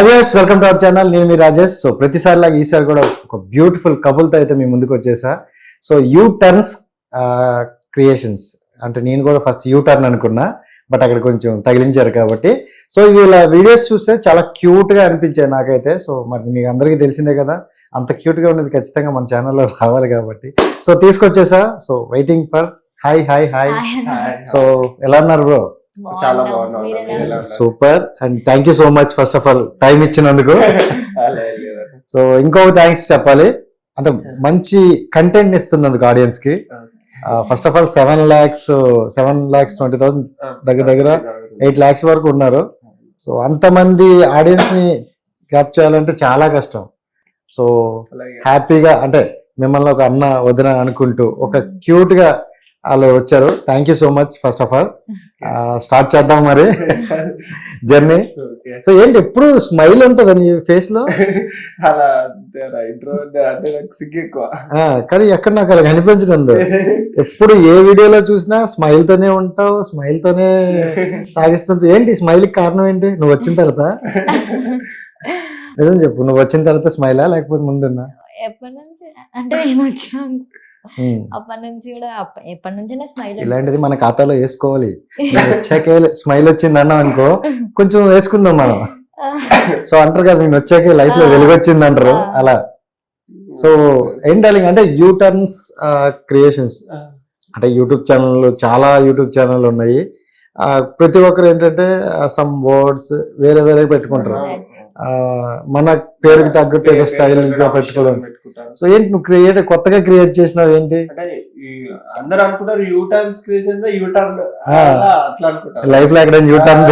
Viewers welcome to our channel. నేను మీ Rajesh. So ప్రతిసారి లాగా ఈసారి కూడా ఒక బ్యూటిఫుల్ కపుల్ తో అయితే మీ ముందుకు వచ్చేసా. సో యూ టర్న్స్ క్రియేషన్స్ అంటే నేను కూడా ఫస్ట్ యూ టర్న్ అనుకున్నా, బట్ అక్కడ కొంచెం తగిలించారు కాబట్టి. సో వీళ్ళ వీడియోస్ చూస్తే చాలా క్యూట్ గా అనిపించాయి నాకైతే. సో మరి మీకు అందరికీ తెలిసిందే కదా, అంత క్యూట్ గా ఉన్నది ఖచ్చితంగా మన ఛానల్లో రావాలి కాబట్టి సో తీసుకొచ్చేసా. So waiting for hi hi hi. So ఎలా ఉన్నారు బ్రో? చాలా బాగున్నాను. Super and thank you so much first of all time ఇచ్చినందుకు. సో ఇంకొక థ్యాంక్స్ చెప్పాలి, అంటే మంచి కంటెంట్ ఇస్తున్నందుకు ఆడియన్స్ కి. ఫస్ట్ ఆఫ్ ఆల్ 7,20,000 దగ్గర 8 lakhs వరకు ఉన్నారు. సో అంతమంది ఆడియన్స్ ని క్యాప్ చేయాలంటే చాలా కష్టం. సో హ్యాపీగా అంటే మిమ్మల్ని ఒక అన్న వదిన అనుకుంటూ ఒక క్యూట్ గా వాళ్ళు వచ్చారు. Thank you so much first of all. Start చేద్దాం మరి జర్నీ. సో ఏంటి ఎప్పుడు స్మైల్ ఉంటది నీ ఫేస్ లో? అలా అంటే సిగ్గు ఎక్కువ, కానీ ఎక్కడ నాకు అలా కనిపించడం. ఎప్పుడు ఏ వీడియోలో చూసినా స్మైల్ తోనే ఉంటావు, స్మైల్ తోనే సాగిస్తుంటావు. ఏంటి స్మైల్ కి కారణం ఏంటి? నువ్వు వచ్చిన తర్వాత నిజం చెప్పు, నువ్వు వచ్చిన తర్వాత స్మైలా లేకపోతే ముందున్నా? ఎప్పటి నుంచి అంటే నేను వచ్చినాను అప్పటి నుంచి కూడా ఎప్పటి నుంచి స్మైల్. ఇలాంటిది మన ఖాతాలో వేసుకోవాలి. వచ్చాకే స్మైల్ వచ్చింది అన్నాం అనుకో, కొంచెం వేసుకుందాం మనం. సో అంటారు కదా, నేను వచ్చాకే లైఫ్ లో వెలుగొచ్చింది అంటారు అలా. సో ఏం డార్లింగ్ అంటే యూ టర్న్స్ క్రియేషన్స్ అంటే యూట్యూబ్ ఛానల్, చాలా యూట్యూబ్ ఛానల్ ఉన్నాయి. ప్రతి ఒక్కరు ఏంటంటే సమ్ వర్డ్స్ వేరే వేరే పెట్టుకుంటారు. మన పేరుకి తగ్గట్టు ఏదో స్టైల్ గా పెట్టుకోవడం. సో ఏంటి నువ్వు కొత్తగా క్రియేట్ చేసినావు ఏంటి? అందరు అనుకుంటారు U turns creation you turn అట్లా అనుకుంటారు. లైఫ్ లో ఎక్కడ యూ టర్న్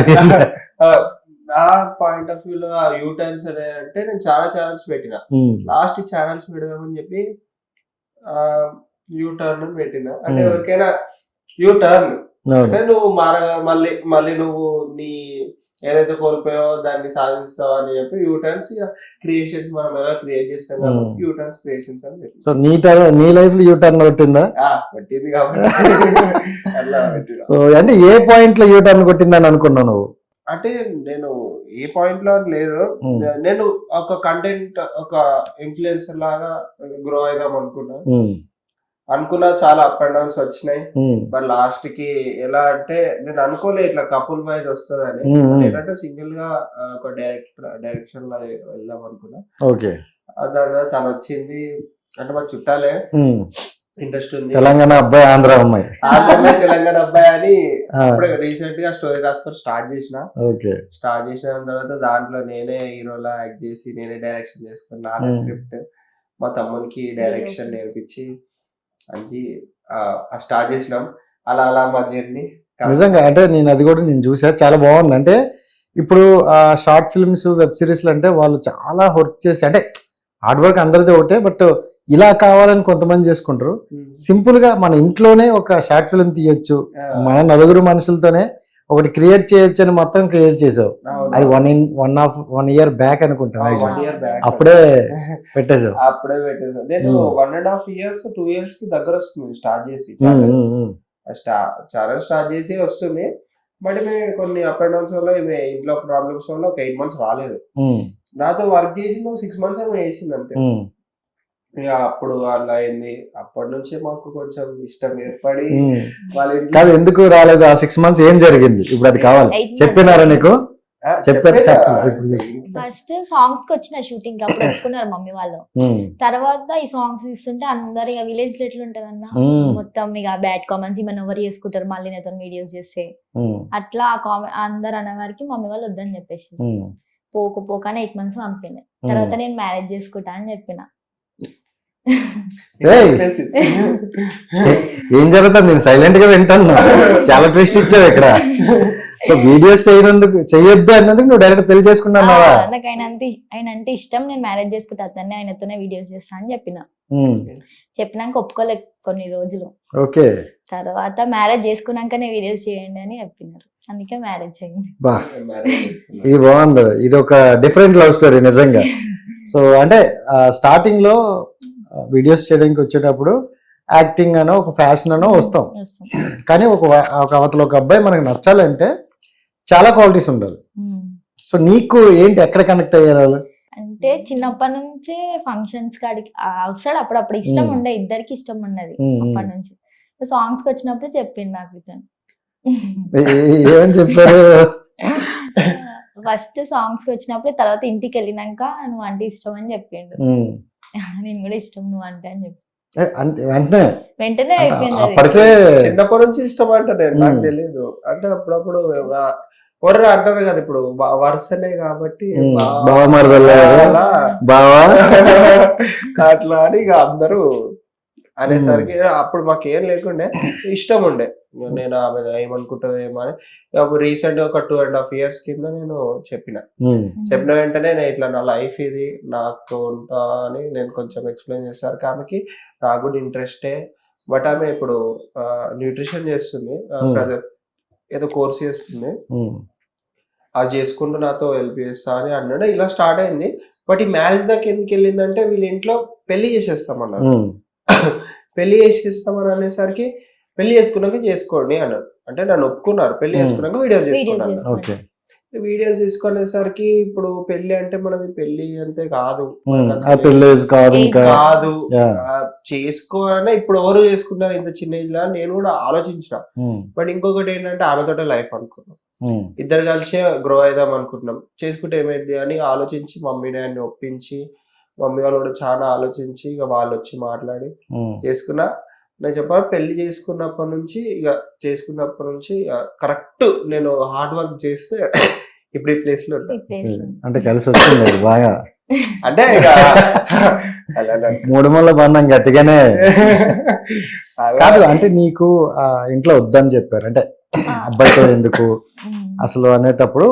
నా పాయింట్ ఆఫ్ వ్యూ లో యూ టర్న్స్ అంటే నేను చాలా ఛానల్స్ పెట్టిన. లాస్ట్ ఛానల్స్ పెడదామని చెప్పి యూ టర్న్ పెట్టిన. అంటే ఎవరికైనా యూ టర్న్ అంటే నువ్వు మళ్ళీ నువ్వు నీ ఏదైతే కోల్పోయావో దాన్ని సాధిస్తావు అని చెప్పి యూటర్న్స్ క్రియేషన్స్ మనం ఎలా క్రియేట్ చేస్తాం కాబట్టి యూటర్న్స్ క్రియేషన్స్ అని చెప్పి. సో నీ లైఫ్ లో యూటర్న్ కొట్టిందా? కొట్టింది కాబట్టి అలా. సో అంటే ఏ పాయింట్ లో యూటర్న్ కొట్టిందని అనుకున్నావు నువ్వు? అంటే నేను ఏ పాయింట్ లో లేదు, నేను ఒక కంటెంట్ ఒక ఇన్ఫ్లుయెన్సర్ లాగా గ్రో అయిదాం అనుకున్నా. చాలా అప్ అండ్ డౌన్స్ వచ్చినాయి. మరి లాస్ట్ కి ఎలా అంటే నేను అనుకోలే ఇట్లా కపుల్ వైజ్ వస్తుందని. ఏంటంటే సింగిల్ గా ఒక డైరెక్షన్ లో వెళ్దాం అనుకున్నా. దాని తను వచ్చింది అంటే మా చుట్టాలే, ఇంట్రెస్ట్ ఉంది. తెలంగాణ అబ్బాయి ఆంధ్ర అమ్మాయి, తెలంగాణ అబ్బాయి అని రీసెంట్ గా స్టోరీ రాసుకొని స్టార్ట్ చేసిన తర్వాత దాంట్లో నేనే హీరోలా యాక్ట్ చేసి నేనే డైరెక్షన్ చేసుకుని నానే స్క్రిప్ట్ మా తమ్మునికి డైరెక్షన్ నేర్పించి మంచి స్టార్ట్ చేసినాం. అలా మా జర్నీ నిజంగా అంటే నేను చూసా, చాలా బాగుంది. అంటే ఇప్పుడు షార్ట్ ఫిల్మ్స్ వెబ్ సిరీస్లు అంటే వాళ్ళు చాలా వర్క్ చేసి, అంటే హార్డ్ వర్క్ అందరిది ఒకటే, బట్ ఇలా కావాలని కొంతమంది చేసుకుంటారు. సింపుల్ గా మన ఇంట్లోనే ఒక షార్ట్ ఫిల్మ్ తీయొచ్చు, మన నలుగురు మనుషులతోనే ఒకటి క్రియేట్ చేయొచ్చు అని మొత్తం క్రియేట్ చేసావు. అది 1 year బ్యాక్ అనుకుంటా, అప్పుడే పెట్టేసావు. నేను 1.5 years 2 years కి దగ్గర వస్తుంది స్టార్ట్ చేసి. ఛానల్ స్టార్ట్ చేసి వస్తుంది, బట్ మేము కొన్ని అప్ అండ్ డౌన్స్ వల్ల ఇంట్లో ప్రాబ్లమ్స్ వల్ల ఒక 8 months రాలేదు. నాతో వర్క్ చేసి 6 months ఏమో వేసింది అంతే. అప్పుడు అలా అయింది. అప్పటి నుంచి మాకు కొంచెం ఇష్టం ఏర్పడి కాదు, ఎందుకు రాలేదు ఆ 6 months? ఏం జరిగింది ఇప్పుడు? అది కావాలి, చెప్పినారా నీకు? చెప్పారు. ఫస్ట్ సాంగ్స్ కి వచ్చిన షూటింగ్ అప్పుడు ఒప్పుకున్నారు మమ్మీ వాళ్ళు. తర్వాత ఈ సాంగ్స్ ఇస్తుంటే అందరు ఇక విలేజ్ లో ఎట్లుంటది అన్న, మొత్తం ఇక బ్యాడ్ కామెంట్స్ ఏమైనా ఎవరు చేసుకుంటారు మళ్ళీ నేతో వీడియోస్ చేస్తే అట్లా అందరు అనేవారికి మమ్మీ వాళ్ళు వద్దని చెప్పేసి పోకనే 8 months పంపింది. తర్వాత నేను మ్యారేజ్ చేసుకుంటా అని చెప్పిన. ఏం జరుగుతుంది? నేను సైలెంట్ గా వింటాను. చాలా ట్విస్ట్ ఇచ్చావు ఇక్కడ. సో వీడియోస్ చేయొద్దు అన్నందుకు నువ్వు డైరెక్ట్ పెళ్లి చేసుకున్నావా? నాకు ఆయన అంటే ఇష్టం, నేను మ్యారేజ్ చేసుకుంటా అతన్ని, ఆయనతోనే వీడియోస్ చేస్తా అని చెప్పినాక ఒప్పుకోలేదు కొన్ని రోజులు. ఓకే, తర్వాత మ్యారేజ్ చేసుకున్నాకనే వీడియోస్ చేయండి అని చెప్పినారు, అందుకే మ్యారేజ్ అయింది. ఇది బాగుంది, ఇది ఒక డిఫరెంట్ లవ్ స్టోరీ నిజంగా. సో అంటే స్టార్టింగ్ లో వీడియోస్ చేయడానికి వచ్చేటప్పుడు యాక్టింగ్ అనో ఒక ఫ్యాషన్ అనో వస్తాం, కానీ ఒక అవతల ఒక అబ్బాయి మనకు నచ్చాలంటే చాలా క్వాలిటీస్ ఉండాలి. సో నీకు ఏంటి ఎక్కడ కనెక్ట్ అయ్యారు వాళ్ళు? అంటే చిన్నప్పటి నుంచే ఫంక్షన్స్ కాడికి వస్తాడు, అప్పుడప్పుడు ఇష్టం ఉండే, ఇద్దరికి ఇష్టం ఉన్నది అప్పటి నుంచి. సాంగ్స్ కి వచ్చినప్పుడు చెప్పిండు నాకు ఇతను. ఏమని చెప్పారు? ఫస్ట్ సాంగ్స్ కి వచ్చినప్పుడు, తర్వాత ఇంటికి వెళ్ళినాక నువ్వు అంటే ఇష్టం అని చెప్పిండు. నేను కూడా ఇష్టం నువ్వు అంటే అని చెప్పి వెంటనే అయిపోయింది. అప్పటికే చిన్నప్పటి నుంచి ఇష్టం అంటే నేను నాకు తెలియదు. అంటే అప్పుడప్పుడు ఎవరు అంటారు కదా, ఇప్పుడు వరుసనే కాబట్టి బావా మరదల్లా బావా అట్లా అని ఇక అందరూ అనేసరికి అప్పుడు మాకు ఏం లేకుండే, ఇష్టం ఉండే. నేను ఆమె ఏమనుకుంటుందో ఏమో అని రీసెంట్ ఒక 2.5 years కింద నేను చెప్పిన వెంటనే నేను ఇట్లా నా లైఫ్ ఇది, నాకు ఉంటా అని నేను కొంచెం ఎక్స్ప్లెయిన్ చేస్తారు. ఆమెకి నాకు కూడా ఇంట్రెస్టే, బట్ ఆమె ఇప్పుడు న్యూట్రిషన్ చేస్తుంది, ఏదో కోర్స్ చేస్తుంది, అది చేసుకుంటూ నాతో హెల్ప్ చేస్తా అని అన్నాడు. ఇలా స్టార్ట్ అయింది. బట్ ఈ మ్యారేజ్ దాకా ఎందుకు వెళ్ళిందంటే వీళ్ళ ఇంట్లో పెళ్లి చేసేస్తామన్నారు. పెళ్లి చేసేస్తామని అనేసరికి పెళ్లి చేసుకున్నాక చేసుకోండి అన్నారు. అంటే నన్ను ఒప్పుకున్నారు, పెళ్లి చేసుకున్నాక వీడియోస్ చేసుకున్నారు. వీడియోస్ తీసుకునేసరికి ఇప్పుడు పెళ్లి అంటే మనది పెళ్లి అంతే కాదు, కాదు చేసుకోవాలనే ఇప్పుడు ఎవరు చేసుకున్నారు ఇంత చిన్న ఏజ్ లో నేను కూడా ఆలోచించిన. బట్ ఇంకొకటి ఏంటంటే ఆమెతోటే లైఫ్ అనుకున్నాం, ఇద్దరు కలిసి గ్రో అయిదాం అనుకుంటున్నాం. చేసుకుంటే ఏమైంది అని ఆలోచించి మమ్మీ డాడీని ఒప్పించి, మమ్మీ వాళ్ళు కూడా చాలా ఆలోచించి ఇక వాళ్ళు వచ్చి మాట్లాడి చేసుకున్నా. నేను చెప్పాను, పెళ్లి చేసుకున్నప్పటి నుంచి కరెక్ట్ నేను హార్డ్ వర్క్ చేస్తే ఇప్పుడు ఈ ప్లేస్ లో అంటే కలిసి వచ్చింది బాగా. అంటే ఇక మూడు ముళ్ళ బంధం గట్టిగానే కాదు. అంటే నీకు ఇంట్లో వద్దని చెప్పారు, అంటే అబ్బాయితో ఎందుకు అసలు అనేటప్పుడు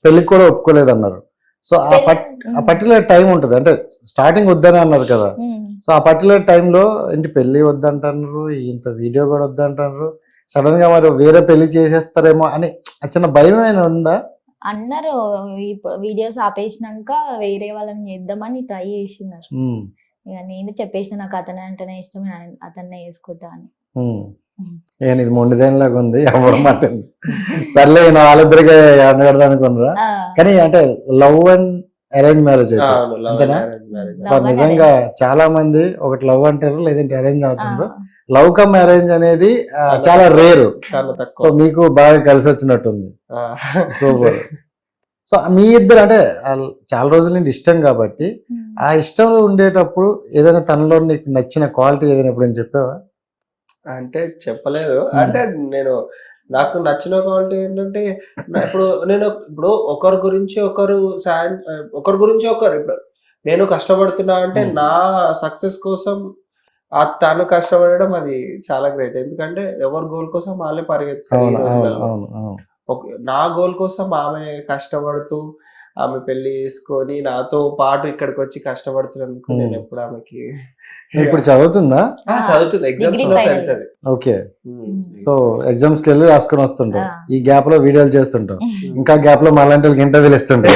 పెళ్లికి కూడా ఒప్పుకోలేదు అన్నారు. సో ఆ పర్టికులర్ టైం ఉంటుంది, అంటే స్టార్టింగ్ వద్దని అన్నారు కదా. సో ఆ పర్టికులర్ టైంలో ఏంటి పెళ్లి వద్దంటున్నారు, ఇంత వీడియో కూడా వద్దంటున్నారు, సడన్ గా మరి వేరే పెళ్లి చేసేస్తారేమో అని చిన్న భయం ఏమైనా ఉందా? అన్నారు వీడియోస్ ఆపేసినాక వేరే వాళ్ళని చేద్దామని ట్రై చేసినారు. ఇక నేను చెప్పేసిన నాకు అతనే అంటేనే ఇష్టం, అతన్నే వేసుకుంటా అని. ఇది మొండిదేనిలాగా ఉంది ఎవరు మాట. సర్లే వాళ్ళిద్దరికి పెడదాం అనుకున్నారా? కానీ అంటే లవ్ అండ్ అరేంజ్ మ్యారేజ్ అయితే అంతేనా? నిజంగా చాలా మంది ఒకటి లవ్ అంటారు, లేదంటే అరేంజ్ అవుతుంటారు. లవ్ కమ్ అరేంజ్ అనేది చాలా రేరు. సో మీకు బాగా కలిసి వచ్చినట్టుంది. సూపర్. సో మీ ఇద్దరు అంటే చాలా రోజుల నుండి ఇష్టం కాబట్టి, ఆ ఇష్టంలో ఉండేటప్పుడు ఏదైనా తనలో నీకు నచ్చిన క్వాలిటీ ఏదైనా ఎప్పుడైనా చెప్పావా? అంటే చెప్పలేదు. అంటే నాకు నచ్చిన క్వాలిటీ ఏంటంటే, ఇప్పుడు ఒకరి గురించి ఒకరు ఇప్పుడు నేను కష్టపడుతున్నా అంటే నా సక్సెస్ కోసం తను కష్టపడడం అది చాలా గ్రేట్. ఎందుకంటే ఎవరి గోల్ కోసం వాళ్ళే పరిగెత్తారు. నా గోల్ కోసం ఆమె కష్టపడుతూ ఆమె పెళ్లి చేసుకొని నాతో పాటు ఇక్కడికి వచ్చి కష్టపడుతున్నందుకు నేను ఎప్పుడు ఆమెకి. ఇప్పుడు చదువుతుందా? చదువుతుంది, ఎగ్జామ్స్ లో వెళ్తుంది. ఓకే. సో ఎగ్జామ్స్ కి వెళ్ళి రాసుకొని వస్తుంటాం, ఈ గ్యాప్ లో వీడియోలు చేస్తుంటాం, ఇంకా గ్యాప్ లో మళ్ళీ ఇంటర్వ్యూలు ఇస్తుంటాం.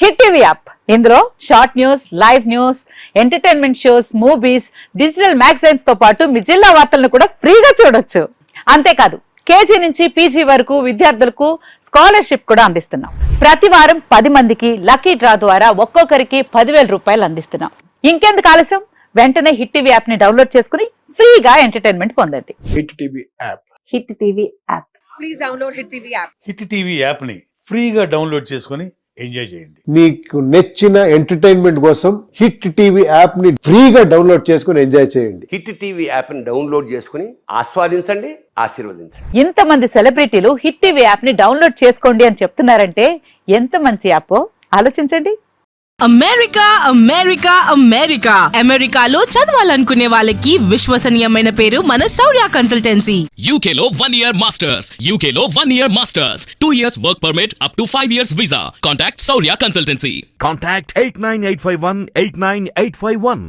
హిట్ టీవీ యాప్, ఇందులో short news, live news, entertainment shows, movies, digital magazines తో పాటు మీ జిల్లా వార్తలను కూడా ఫ్రీగా చూడొచ్చు. అంతేకాదు కేజీ నుంచి పీజీ వరకు విద్యార్థులకు స్కాలర్షిప్ కూడా అందిస్తున్నాం. ప్రతి వారం 10 మందికి లక్కీ డ్రా ద్వారా ఒక్కొక్కరికి 10,000 రూపాయలు అందిస్తున్నాం. ఇంకెందుకు ఆలస్యం, వెంటనే హిట్ టీవీ యాప్ ని డౌన్లోడ్ చేసుకుని ఫ్రీగా ఎంటర్టైన్మెంట్ పొందండి. Hit TV app. Hit TV app. Please download hit TV app. Hit TV app ని ఫ్రీగా డౌన్లోడ్ చేసుకుని ఎంజాయ్ చేయండి. మీకు నచ్చిన ఎంటర్టైన్మెంట్ కోసం హిట్ టీవీ యాప్ ని ఫ్రీగా డౌన్లోడ్ చేసుకుని ఎంజాయ్ చేయండి. హిట్ టీవీ యాప్ ని డౌన్లోడ్ చేసుకుని ఆస్వాదించండి, ఆశీర్వదించండి. ఇంతమంది సెలబ్రిటీలు హిట్ టీవీ యాప్ ని డౌన్లోడ్ చేసుకోండి అని చెప్తున్నారంటే ఎంత మంచి యాప్ ఆలోచించండి. అమెరికా అమెరికా అమెరికా అమెరికాలో చదవాలనుకునే వాళ్ళకి విశ్వసనీయమైన పేరు మన శౌర్య కన్సల్టెన్సీ. UK లో 1 year masters. UK లో 1 year masters. 2 years work permit up to 5 years visa. Contact Saurya Consultancy. Contact 89851 89851.